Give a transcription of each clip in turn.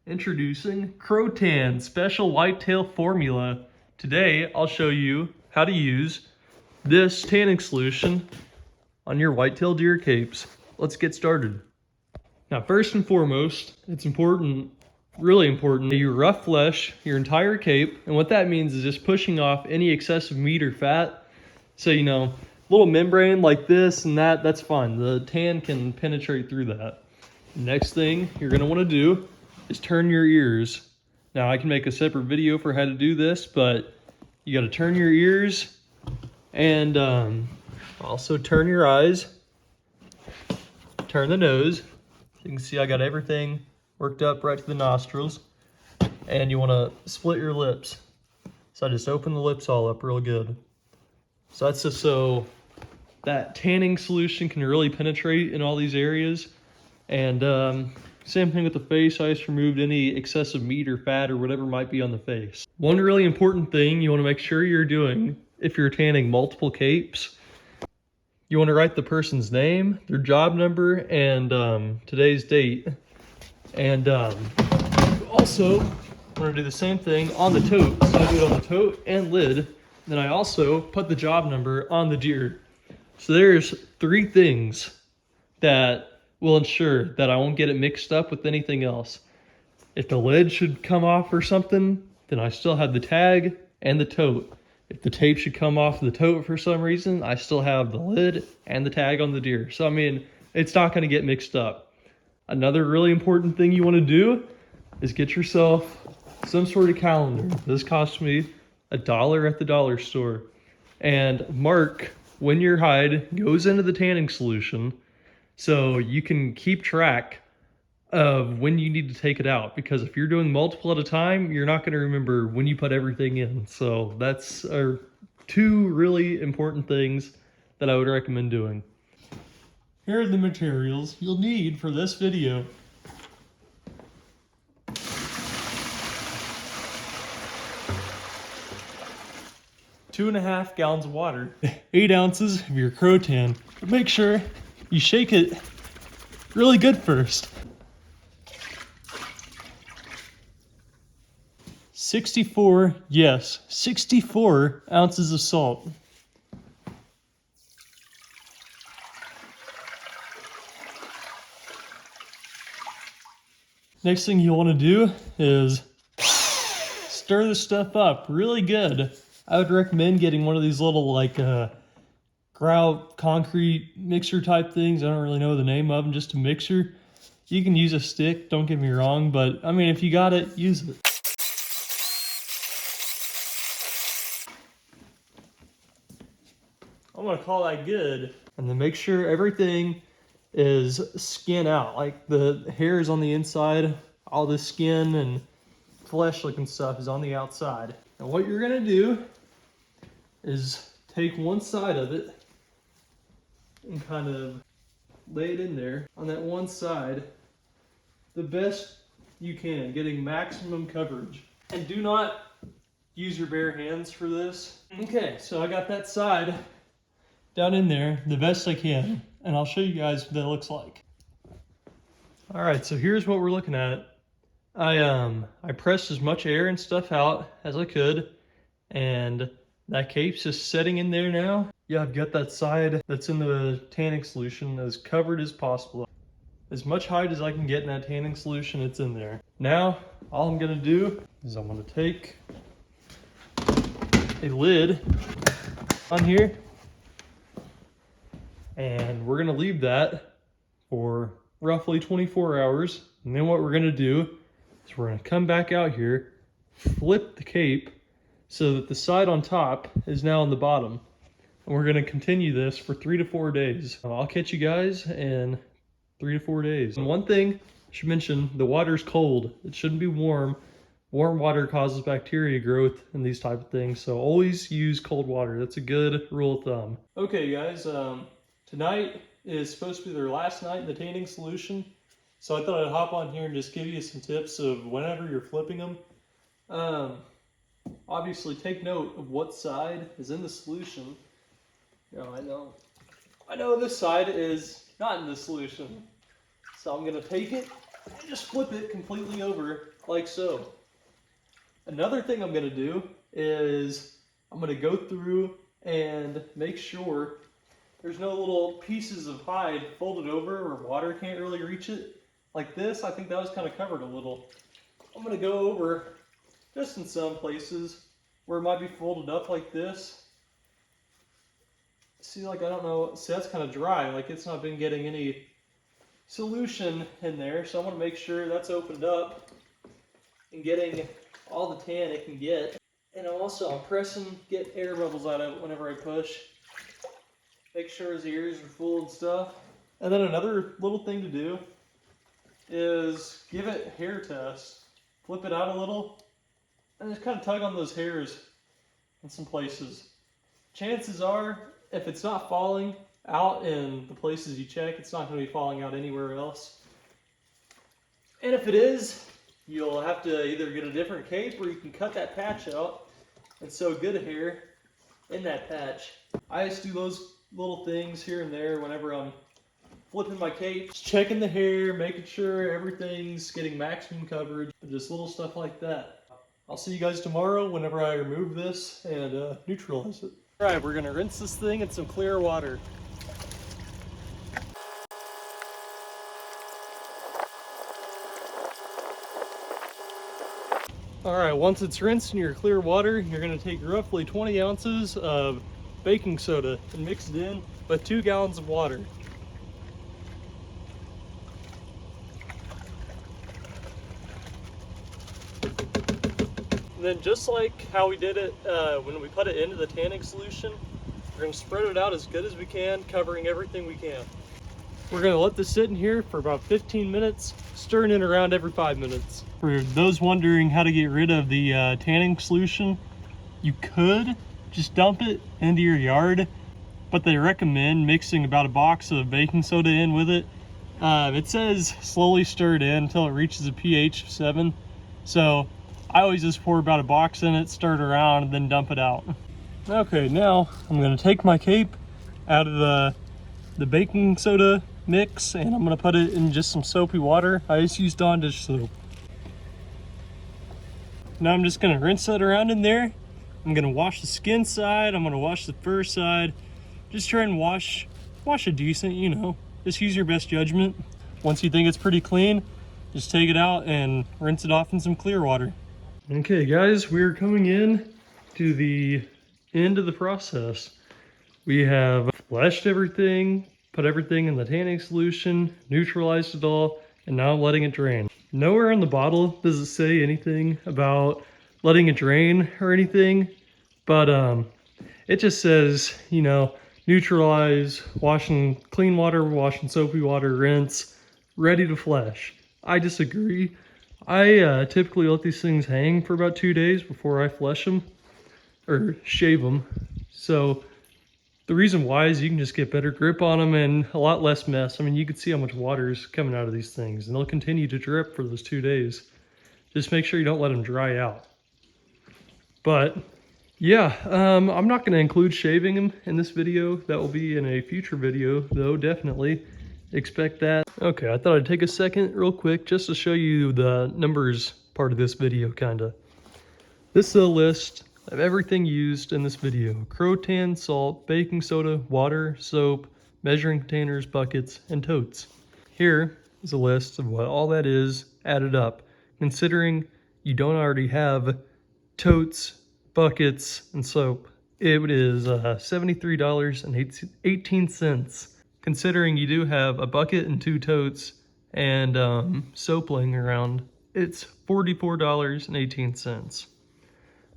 Introducing Krowtan Special Whitetail Formula. Today, I'll show you how to use this tanning solution on your whitetail deer capes. Let's get started. Now, first and foremost, it's important, really important, that you rough flesh your entire cape. And what that means is just pushing off any excessive meat or fat. So, little membrane like this and that's fine. The tan can penetrate through that. Next thing you're gonna wanna do is turn your ears. Now, I can make a separate video for how to do this, but you gotta turn your ears and also turn your eyes, turn the nose. You can see I got everything worked up right to the nostrils. And you wanna split your lips. So I just open the lips all up real good. So that's just so that tanning solution can really penetrate in all these areas. And same thing with the face. I just removed any excessive meat or fat or whatever might be on the face. One really important thing you want to make sure you're doing if you're tanning multiple capes, you want to write the person's name, their job number, and today's date. And also want to do the same thing on the tote. So I do it on the tote and lid. Then I also put the job number on the deer. So there's 3 things that will ensure that I won't get it mixed up with anything else. If the lid should come off or something, then I still have the tag and the tote. If the tape should come off the tote for some reason, I still have the lid and the tag on the deer. So, it's not gonna get mixed up. Another really important thing you wanna do is get yourself some sort of calendar. This cost me $1 at the dollar store. And mark when your hide goes into the tanning solution, so you can keep track of when you need to take it out. Because if you're doing multiple at a time, you're not going to remember when you put everything in. So that's 2 really important things that I would recommend doing. Here are the materials you'll need for this video. Two and a half gallons of water, 8 ounces of your Krowtan. But make sure you shake it really good first. 64 ounces of salt. Next thing you want to do is stir this stuff up really good. I would recommend getting one of these little grout concrete mixer type things. I don't really know the name of them, just a mixer. You can use a stick, don't get me wrong, but if you got it, use it. I'm gonna call that good. And then make sure everything is skin out, like the hairs on the inside, all the skin and flesh looking stuff is on the outside. And what you're gonna do is take one side of it and kind of lay it in there on that one side the best you can, getting maximum coverage. And do not use your bare hands for this. Okay, so I got that side down in there the best I can, and I'll show you guys what that looks like. All right, so here's what we're looking at. I pressed as much air and stuff out as I could, and that cape's just setting in there now. Yeah, I've got that side that's in the tanning solution as covered as possible. As much hide as I can get in that tanning solution, it's in there. Now, all I'm gonna do is I'm gonna take a lid on here, and we're gonna leave that for roughly 24 hours. And then what we're gonna do is we're gonna come back out here, flip the cape, so that the side on top is now on the bottom. And we're gonna continue this for 3 to 4 days. I'll catch you guys in 3 to 4 days. And one thing I should mention, the water's cold. It shouldn't be warm. Warm water causes bacteria growth and these type of things. So always use cold water. That's a good rule of thumb. Okay guys, tonight is supposed to be their last night in the tanning solution. So I thought I'd hop on here and just give you some tips of whenever you're flipping them. Obviously take note of what side is in the solution. I know this side is not in the solution. So I'm gonna take it and just flip it completely over like so. Another thing I'm going to do is I'm going to go through and make sure there's no little pieces of hide folded over where water can't really reach it. Like this, I think that was kind of covered a little. I'm going to go over just in some places where it might be folded up like this. See, like, I don't know, see, that's kind of dry, like it's not been getting any solution in there, so I want to make sure that's opened up and getting all the tan it can get. And I'm pressing, get air bubbles out of it whenever I push. Make sure his ears are full and stuff. And then another little thing to do is give it hair test. Flip it out a little and just kind of tug on those hairs in some places. Chances are, if it's not falling out in the places you check, it's not going to be falling out anywhere else. And if it is, you'll have to either get a different cape or you can cut that patch out and sew good hair in that patch. I just do those little things here and there whenever I'm flipping my cape. Just checking the hair, making sure everything's getting maximum coverage, just little stuff like that. I'll see you guys tomorrow whenever I remove this and neutralize it. All right, we're gonna rinse this thing in some clear water. All right, once it's rinsed in your clear water, you're gonna take roughly 20 ounces of baking soda and mix it in with 2 gallons of water. And then just like how we did it when we put it into the tanning solution, we're gonna spread it out as good as we can, covering everything we can. We're gonna let this sit in here for about 15 minutes, stirring it around every 5 minutes. For those wondering how to get rid of the tanning solution, you could just dump it into your yard, but they recommend mixing about a box of baking soda in with it. It says slowly stir it in until it reaches a pH of 7. So I always just pour about a box in it, stir it around, and then dump it out. Okay, now I'm gonna take my cape out of the baking soda mix and I'm gonna put it in just some soapy water. I just used Dawn dish soap. Now I'm just gonna rinse that around in there. I'm gonna wash the skin side, I'm gonna wash the fur side. Just try and wash it decent, you know. Just use your best judgment. Once you think it's pretty clean, just take it out and rinse it off in some clear water. Okay guys, we're coming in to the end of the process. We have fleshed everything, put everything in the tanning solution, neutralized it all, and now I'm letting it drain. Nowhere on the bottle does it say anything about letting it drain or anything, but it just says, you know, neutralize, wash in clean water, wash in soapy water, rinse, ready to flesh. I disagree. I typically let these things hang for about 2 days before I flesh them or shave them. So the reason why is you can just get better grip on them and a lot less mess. I mean, you can see how much water is coming out of these things and they'll continue to drip for those 2 days. Just make sure you don't let them dry out. But yeah, I'm not going to include shaving them in this video. That will be in a future video though, definitely. Expect that. Okay, I thought I'd take a second real quick just to show you the numbers part of this video, kinda. This is a list of everything used in this video. Krowtan, salt, baking soda, water, soap, measuring containers, buckets, and totes. Here is a list of what all that is added up, considering you don't already have totes, buckets, and soap. It is $73.18. Considering you do have a bucket and 2 totes and soap laying around, it's $44.18.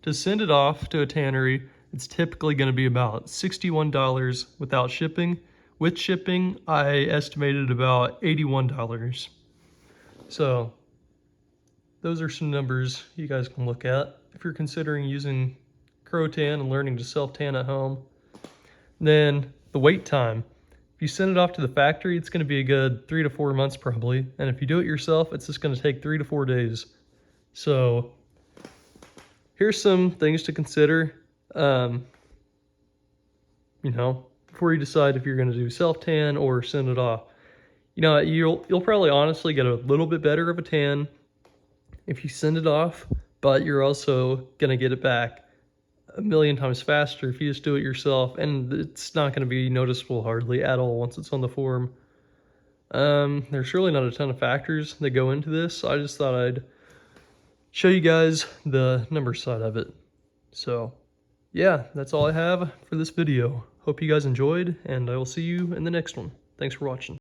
To send it off to a tannery, it's typically going to be about $61 without shipping. With shipping, I estimated about $81. So those are some numbers you guys can look at if you're considering using Krowtan and learning to self-tan at home. Then the wait time. If you send it off to the factory, it's going to be a good 3 to 4 months probably. And if you do it yourself, it's just going to take 3 to 4 days. So here's some things to consider, you know, before you decide if you're going to do self-tan or send it off. You know, you'll probably honestly get a little bit better of a tan if you send it off, but you're also gonna get it back a million times faster if you just do it yourself, and it's not gonna be noticeable hardly at all once it's on the form. There's really not a ton of factors that go into this, so I just thought I'd show you guys the number side of it. So yeah, that's all I have for this video. Hope you guys enjoyed, and I will see you in the next one. Thanks for watching.